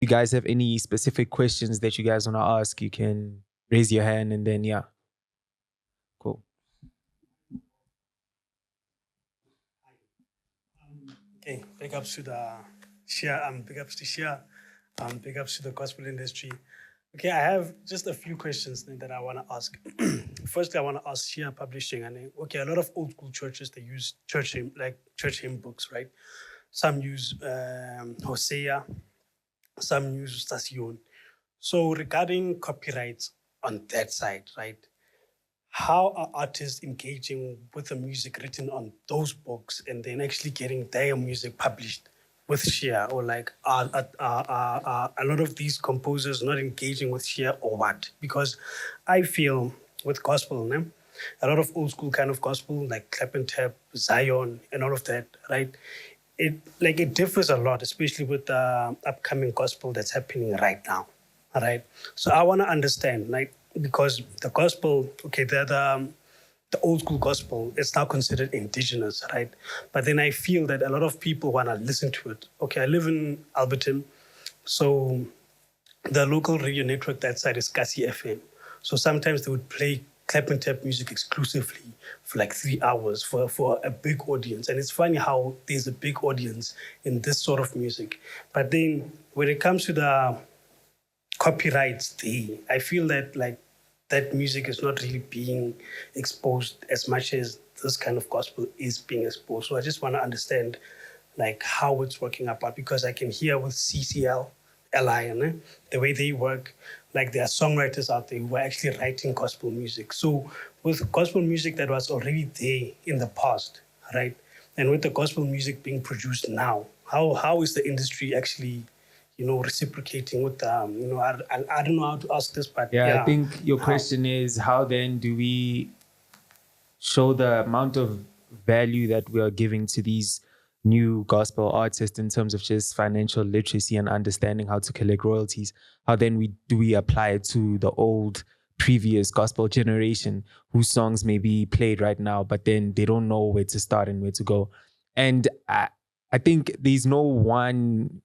you guys have any specific questions that you guys want to ask, you can raise your hand and then, yeah. Cool. Okay, big ups to the share, big ups to share, big ups to the gospel industry. Okay, I have just a few questions that I want to ask. Firstly, I want to ask Shia Publishing, and okay, a lot of old school churches they use church hymn books, right? Some use Hosea, some use Station. So regarding copyrights on that side, right? How are artists engaging with the music written on those books and then actually getting their music published with Share? Or like, are a lot of these composers not engaging with Share or what? Because I feel with gospel, né? A lot of old school kind of gospel, like Clap and Tap, Zion, and all of that, right? It differs a lot, especially with the upcoming gospel that's happening right now. All right. So I want to understand, like, because the gospel, okay, the old school gospel is now considered indigenous, right? But then I feel that a lot of people want to listen to it. Okay, I live in Alberton, so the local radio network that side is Kasi FM. So sometimes they would play clap and tap music exclusively for like 3 hours for a big audience. And it's funny how there's a big audience in this sort of music. But then when it comes to the copyrights day, I feel that like that music is not really being exposed as much as this kind of gospel is being exposed. So I just want to understand like how it's working apart, because I can hear with CCL, LI, the way they work, like there are songwriters out there who are actually writing gospel music. So with gospel music that was already there in the past, right? And with the gospel music being produced now, how is the industry actually, reciprocating with them? I don't know how to ask this, but yeah. I think your question is, how then do we show the amount of value that we are giving to these new gospel artists in terms of just financial literacy and understanding how to collect royalties? How then do we apply it to the old previous gospel generation whose songs may be played right now, but then they don't know where to start and where to go? And I think there's no one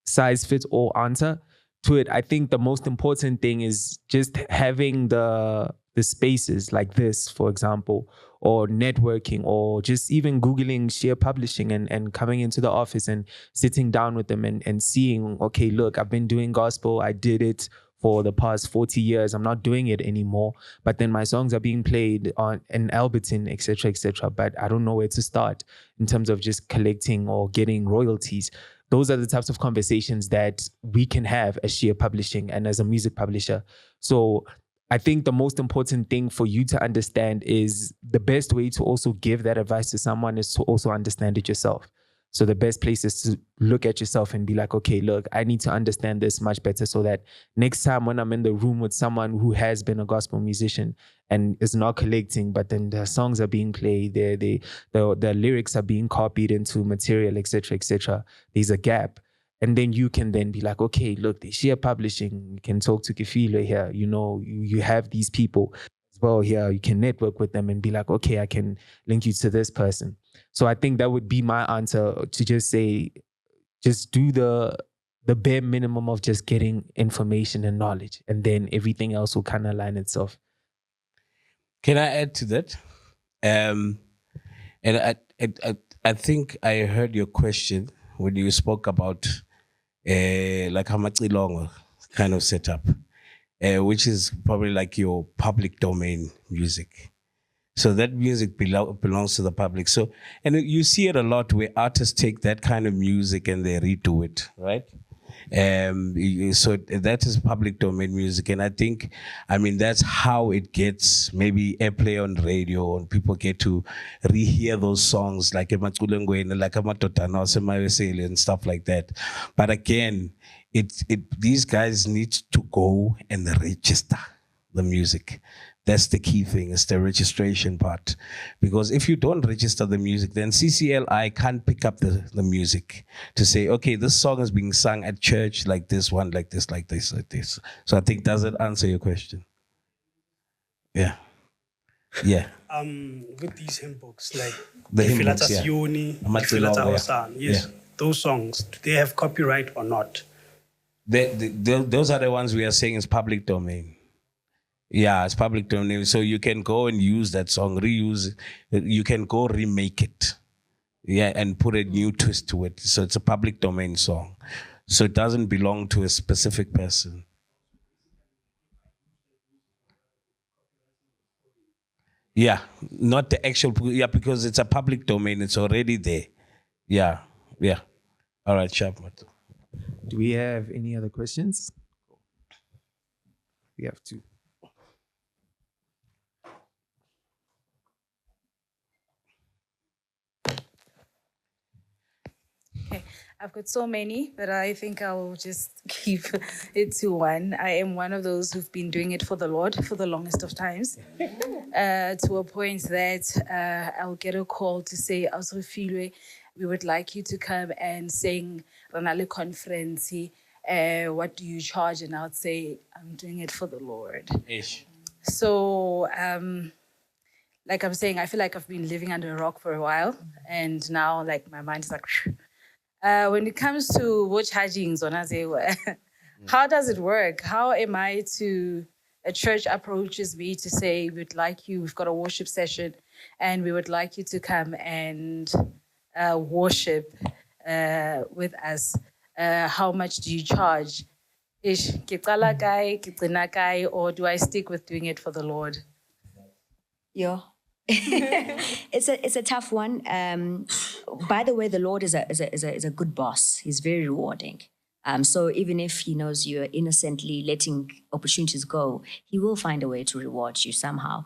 size fits all answer to it. I think the most important thing is just having the spaces like this, for example, or networking, or just even Googling Share Publishing and coming into the office and sitting down with them and seeing, okay, look, I've been doing gospel. I did it for the past 40 years. I'm not doing it anymore. But then my songs are being played in Alberton, etc., etc. But I don't know where to start in terms of just collecting or getting royalties. Those are the types of conversations that we can have as Share Publishing and as a music publisher. So I think the most important thing for you to understand is the best way to also give that advice to someone is to also understand it yourself. So the best place is to look at yourself and be like, okay, look, I need to understand this much better so that next time when I'm in the room with someone who has been a gospel musician and is not collecting, but then the songs are being played, the lyrics are being copied into material, etc., there's a gap. And then you can then be like, okay, look, they Share Publishing. You can talk to Kefilo here. You have these people as well here. You can network with them and be like, okay, I can link you to this person. So I think that would be my answer, to just say, just do the bare minimum of just getting information and knowledge, and then everything else will kind of align itself. Can I add to that? And I think I heard your question when you spoke about like Hamatilongo kind of setup, which is probably like your public domain music. So that music belongs to the public. So, and you see it a lot where artists take that kind of music and they redo it, right? So that is public domain music. And I think, that's how it gets maybe airplay on radio, and people get to rehear those songs like like and stuff like that. But again, these guys need to go and register the music. That's the key thing, is the registration part. Because if you don't register the music, then CCLI can't pick up the music to say, okay, this song is being sung at church like this one, like this, like this, like this. So I think, does it answer your question? Yeah. Yeah. With these hymn books, like the hymn books, yes, those songs, do they have copyright or not? Those are the ones we are saying is public domain. Yeah, it's public domain. So you can go and use that song, reuse it. You can go remake it. Yeah, and put a new twist to it. So it's a public domain song. So it doesn't belong to a specific person. Yeah, not the actual, yeah, because it's a public domain. It's already there. Yeah, yeah. All right, sharp. Do we have any other questions? We have two. Okay, I've got so many, but I think I'll just keep it to one. I am one of those who've been doing it for the Lord for the longest of times, to a point that I'll get a call to say, Ausrefilwe, we would like you to come and sing Ranale conference. What do you charge? And I'll say, I'm doing it for the Lord. Ish. So, like I'm saying, I feel like I've been living under a rock for a while, and now like my mind is like, when it comes to watch charging, how does it work? How am I to, a church approaches me to say, we'd like you, we've got a worship session, and we would like you to come and worship with us. How much do you charge? Ish, ke qala kae, ke gcina kae, or do I stick with doing it for the Lord? Yeah. It's a tough one. By the way, the Lord is a good boss. He's very rewarding. So even if he knows you're innocently letting opportunities go, he will find a way to reward you somehow.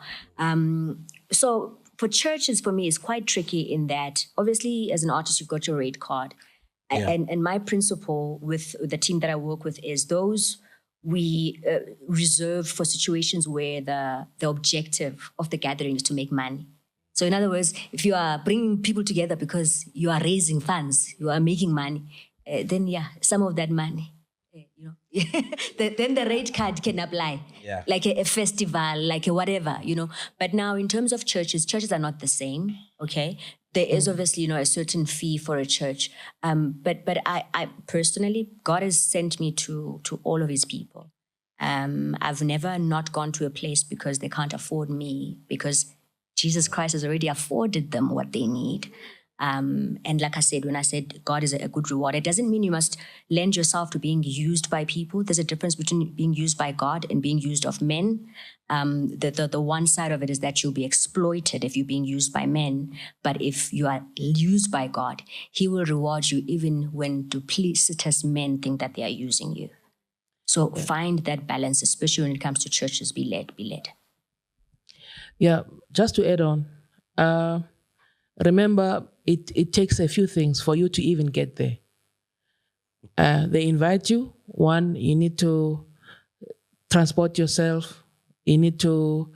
So for churches, for me, it's quite tricky in that obviously as an artist, you've got your rate card. Yeah. And my principle with the team that I work with is those we reserve for situations where the objective of the gathering is to make money. So in other words, if you are bringing people together because you are raising funds, you are making money, then yeah, some of that money, then the rate card can apply. Yeah. Like a festival, like a whatever, But now in terms of churches are not the same, okay? There is obviously, a certain fee for a church. But I personally, God has sent me to all of his people. I've never not gone to a place because they can't afford me, because Jesus Christ has already afforded them what they need. And like I said, when I said God is a good reward, it doesn't mean you must lend yourself to being used by people. There's a difference between being used by God and being used of men. The one side of it is that you'll be exploited if you're being used by men. But if you are used by God, he will reward you even when duplicitous men think that they are using you. So find that balance, especially when it comes to churches. Be led. Yeah, just to add on, remember, it takes a few things for you to even get there. They invite you. One, you need to transport yourself. You need to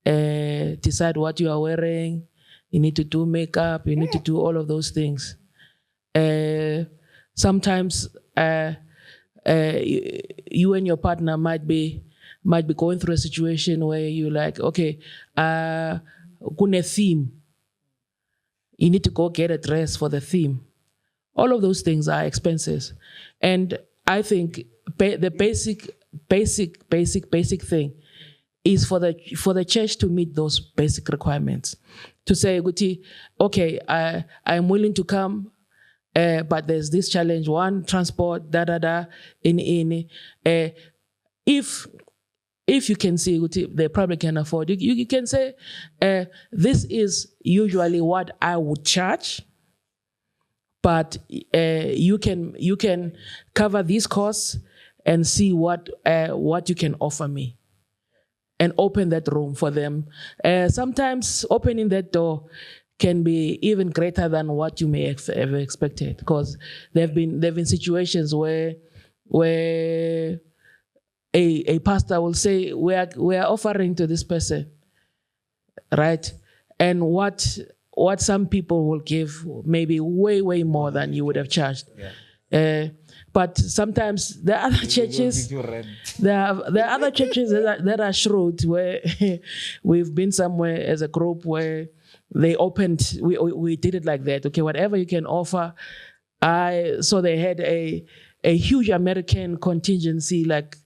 decide what you are wearing. You need to do makeup. You need to do all of those things. Sometimes you and your partner might be going through a situation where you're like, okay, kune theme. You need to go get a dress for the theme. All of those things are expenses. And I think the basic thing is for the church to meet those basic requirements. To say, okay, I'm willing to come, but there's this challenge. One, transport, If you can see, they probably can afford. You can say, this is usually what I would charge, but you can cover these costs and see what you can offer me, and open that room for them. Sometimes opening that door can be even greater than what you may have expected, because there've been situations where a pastor will say, we are offering to this person, right? And what some people will give maybe way more than you would have charged. Yeah. But sometimes there are other churches, there are other churches that are shrewd, where we've been somewhere as a group where they opened, we did it like that. Okay, whatever you can offer. So they had a a huge American contingency, like,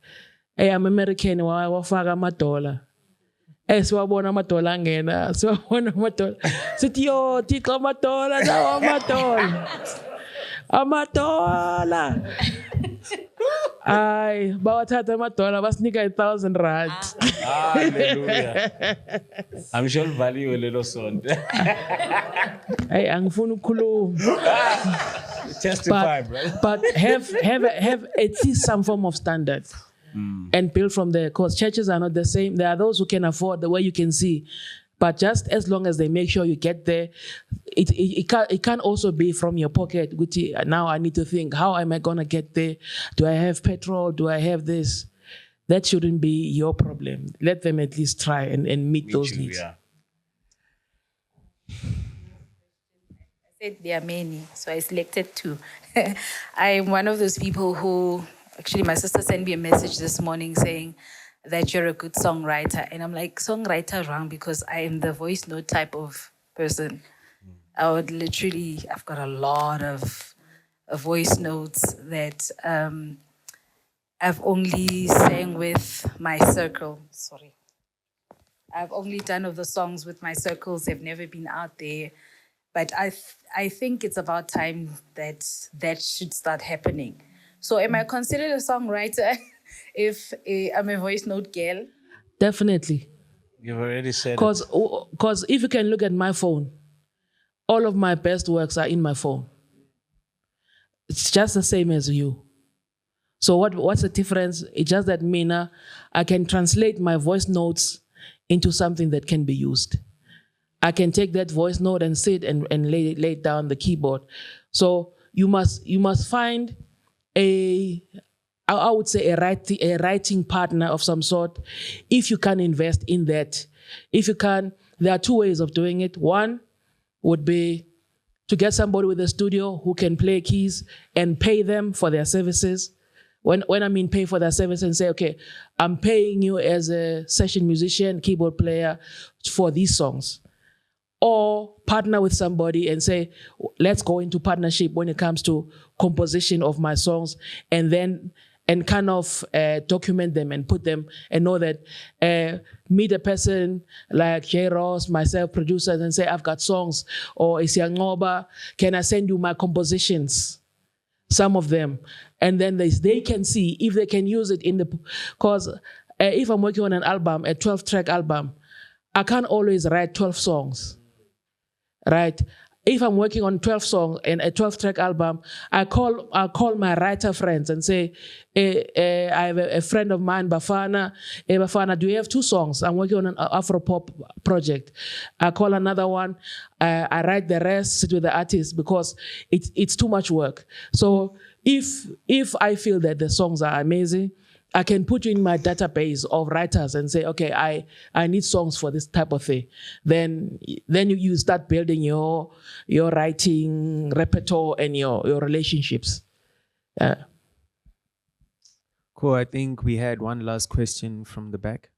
hey, I'm American, wafaka $1. Siwabona amadola angena, siwabona amadola. Sithi yo, Thixo amadola, nawo amadola. Amadola. Ay, bawathatha amadola basinika 1,000 rand. Hallelujah. I'm sure value a little son. Hey, angifuni ukukhuluma. Testify, bro. But have at least some form of standard. And build from there, because churches are not the same. There are those who can afford the way you can see, but just as long as they make sure you get there, it can also be from your pocket. Which now I need to think, how am I gonna get there? Do I have petrol? Do I have this? That shouldn't be your problem. Let them at least try and meet those needs. Yeah. I said there are many, so I selected two. I'm one of those people who, actually, my sister sent me a message this morning saying that you're a good songwriter. And I'm like, songwriter wrong, because I am the voice note type of person. I've got a lot of voice notes that I've only sang with my circle. Sorry. I've only done of the songs with my circles. They've never been out there. But I think it's about time that should start happening. So am I considered a songwriter if I'm a voice note girl? Definitely. You've already said it. Because if you can look at my phone, all of my best works are in my phone. It's just the same as you. So what's the difference? It's just that Mina, I can translate my voice notes into something that can be used. I can take that voice note and sit and lay it down on the keyboard. So you must find I would say a writing partner of some sort, if you can invest in that. If you can, there are two ways of doing it. One would be to get somebody with a studio who can play keys and pay them for their services. When I mean pay for their service and say, okay, I'm paying you as a session musician, keyboard player for these songs. Or partner with somebody and say, let's go into partnership when it comes to composition of my songs, and kind of document them and put them and know that meet a person like J. Ross, myself, producers, and say, I've got songs, or Isiangoba, can I send you my compositions? Some of them. And then they can see if they can use it because if I'm working on an album, a 12-track album, I can't always write 12 songs. Right? If I'm working on 12 songs and a 12-track album, I'll call my writer friends and say, I have a friend of mine, Bafana. Hey, Bafana, do you have 2 songs? I'm working on an Afro-pop project. I call another one. I write the rest, sit with the artist, because it's too much work. So if I feel that the songs are amazing, I can put you in my database of writers and say, okay, I need songs for this type of thing. Then you start building your writing repertoire and your relationships. Cool. I think we had one last question from the back.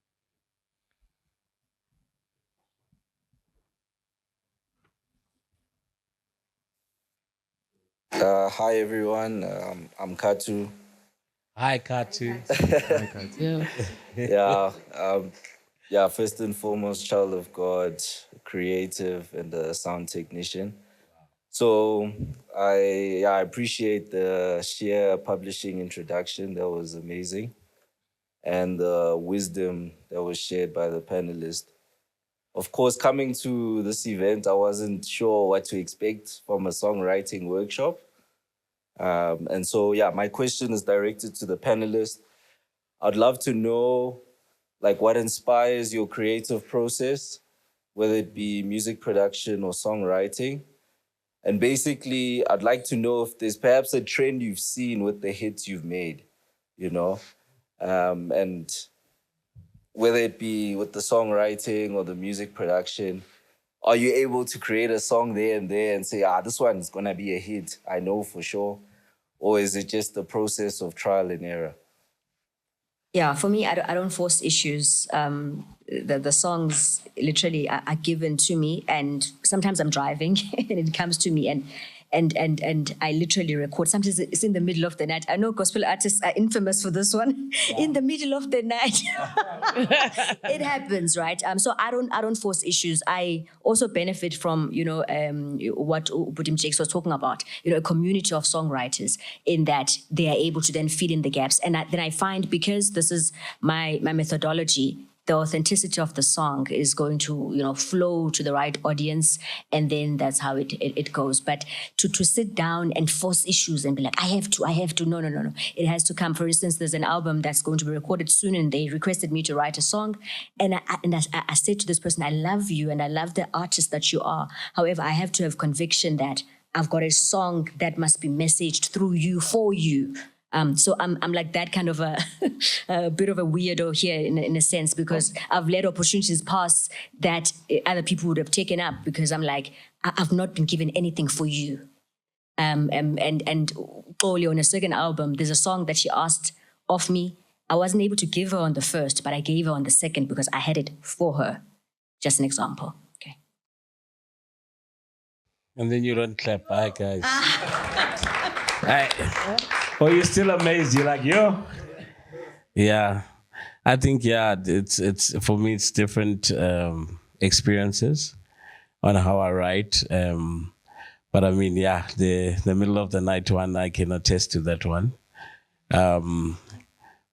Hi everyone, I'm Katu. Hi, Katu. Yeah, first and foremost, child of God, creative, and a sound technician. So I appreciate the sheer publishing introduction. That was amazing. And the wisdom that was shared by the panelists. Of course, coming to this event, I wasn't sure what to expect from a songwriting workshop. And so, my question is directed to the panelists. I'd love to know, what inspires your creative process, whether it be music production or songwriting. And basically, I'd like to know if there's perhaps a trend you've seen with the hits you've made, and whether it be with the songwriting or the music production. Are you able to create a song there and say, this one is going to be a hit, I know for sure? Or is it just the process of trial and error? Yeah, for me, I don't force issues. The songs literally are given to me, and sometimes I'm driving and it comes to me. and I literally record. Sometimes it's in the middle of the night. I know gospel artists are infamous for this one. In the middle of the night, it happens, right? So I don't force issues. I also benefit from what Budim Jakes was talking about. A community of songwriters, in that they are able to then fill in the gaps. And then I find, because this is my methodology, the authenticity of the song is going to, flow to the right audience, and then that's how it goes. But to sit down and force issues and be like, I have to, no. It has to come. For instance, there's an album that's going to be recorded soon, and they requested me to write a song. And I said to this person, I love you, and I love the artist that you are. However, I have to have conviction that I've got a song that must be messaged through you, for you. So I'm like that kind of a bit of a weirdo here in a sense, because I've let opportunities pass that other people would have taken up, because I'm like, I've not been given anything for you. And Oli, on a second album, there's a song that she asked of me. I wasn't able to give her on the first, but I gave her on the second because I had it for her. Just an example. Okay. And then you don't clap. Hi, guys. Or you're still amazed. You're like, yo. Yeah. I think, it's for me, it's different experiences on how I write. But I mean, the middle of the night one, I can attest to that one. The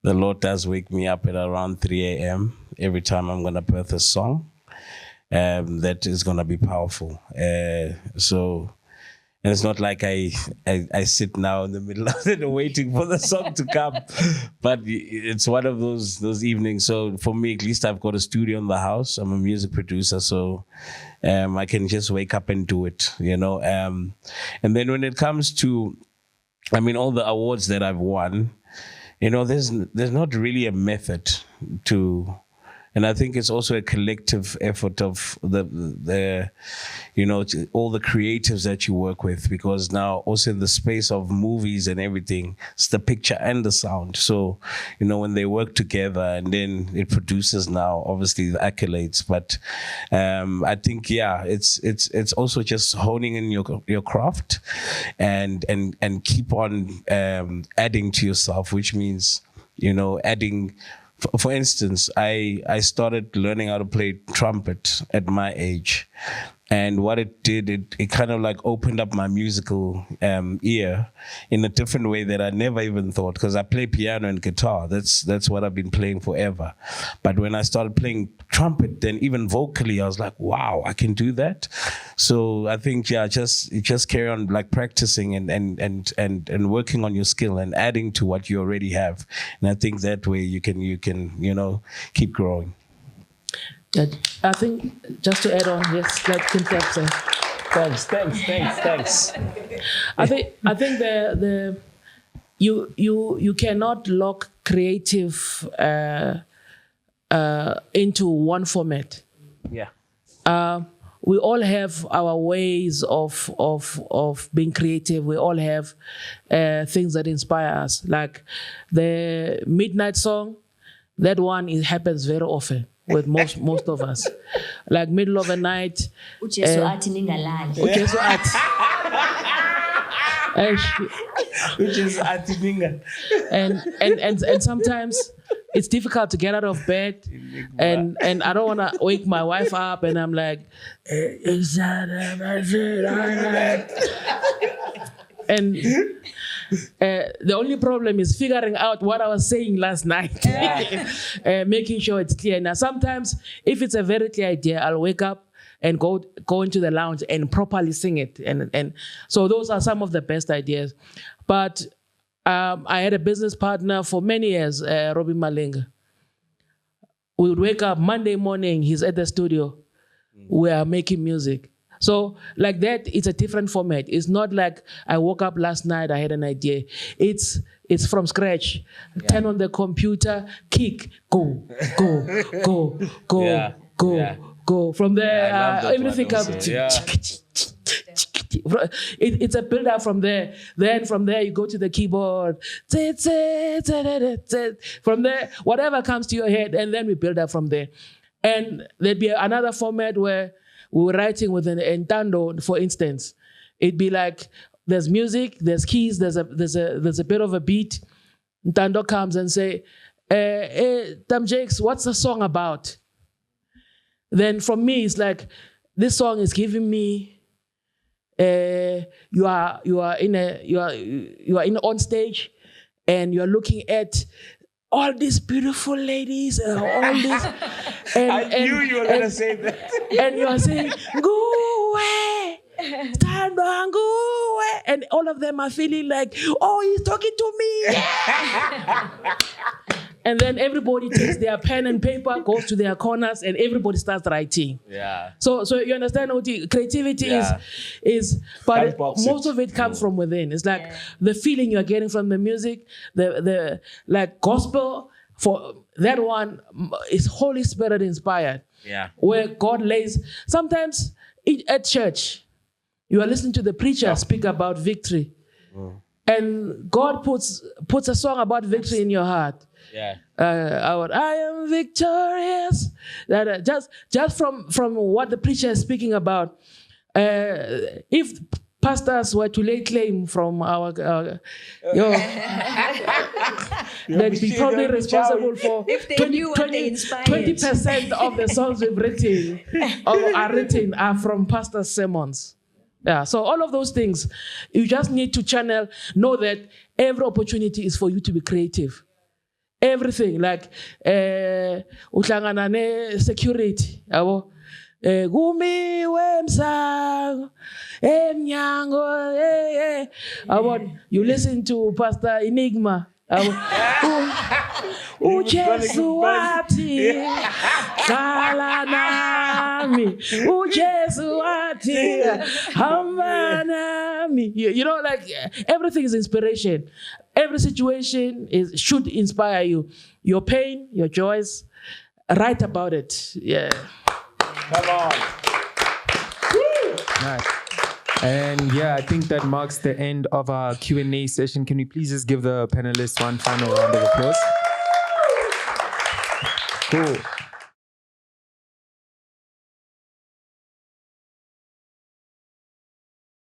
Lord does wake me up at around 3 a.m. every time I'm going to birth a song. That is going to be powerful. And it's not like I sit now in the middle of it waiting for the song to come, but it's one of those evenings. So for me, at least I've got a studio in the house. I'm a music producer, so I can just wake up and do it, And then when it comes to, all the awards that I've won, there's not really a method to. And I think it's also a collective effort of the all the creatives that you work with, because now also in the space of movies and everything, it's the picture and the sound. So, when they work together, and then it produces now obviously the accolades. But I think it's also just honing in your craft and keep on adding to yourself, which means adding. For instance, I started learning how to play trumpet at my age. And what it did, it kind of like opened up my musical ear in a different way that I never even thought, because I play piano and guitar. That's what I've been playing forever. But when I started playing trumpet, then even vocally, I was like, wow, I can do that. So I think, just carry on like practicing and working on your skill and adding to what you already have. And I think that way you can keep growing. Yeah, I think just to add on, yes, like Kim Tap said. Thanks. I think you cannot lock creative into one format. Yeah. We all have our ways of being creative. We all have things that inspire us. Like the midnight song, that one, it happens very often with most of us. Like middle of the night. Ujesu athi ningalali. Ujesu athi. And sometimes it's difficult to get out of bed, and I don't want to wake my wife up, and I'm like, and the only problem is figuring out what I was saying last night, making sure it's clear. Now, sometimes if it's a very clear idea, I'll wake up and go into the lounge and properly sing it. And so those are some of the best ideas. But I had a business partner for many years, Robbie Malinga. We would wake up Monday morning, he's at the studio. We are making music. So like that, it's a different format. It's not like I woke up last night, I had an idea. It's from scratch. Yeah. Turn on the computer, kick, go. Go. From there, everything comes. It's a build up from there. Then from there, you go to the keyboard. From there, whatever comes to your head, and then we build up from there. And there'd be another format where we were writing with an entando, for instance. It'd be like, there's music, there's keys, there's a bit of a beat. Ntando comes and say, Tam Jakes, what's the song about? Then from me, it's like, this song is giving me, you are on stage, and you are looking at all these beautiful ladies, all this. I knew you were going to say that. And you are saying, go away, stand on, go away. And all of them are feeling like, oh, he's talking to me. And then everybody takes their pen and paper, goes to their corners, and everybody starts writing. Yeah. So you understand what creativity is, but most of it comes from within. It's like the feeling you're getting from the music, the like gospel, for that one is Holy Spirit inspired. Yeah. Where God lays, sometimes at church, you are listening to the preacher speak about victory. And God puts a song about victory in your heart. Yeah. I am victorious. That just from what the preacher is speaking about. If pastors were to lay claim from our they'd be probably responsible for 20% of the songs we've written or are written are from pastors' sermons. Yeah, so all of those things, you just need to channel, know that every opportunity is for you to be creative. Everything, like uhlangana ne security, yabo. Gumi wemsango emnyango you listen to Pastor Enigma. Ujesu wati sala nami Ujesu wati hamba nami. You know, like everything is inspiration. Every situation should inspire you. Your pain, your joys, write about it. Yeah. Come on. Nice. And yeah, I think that marks the end of our Q&A session. Can we please just give the panelists one final round of applause? Cool.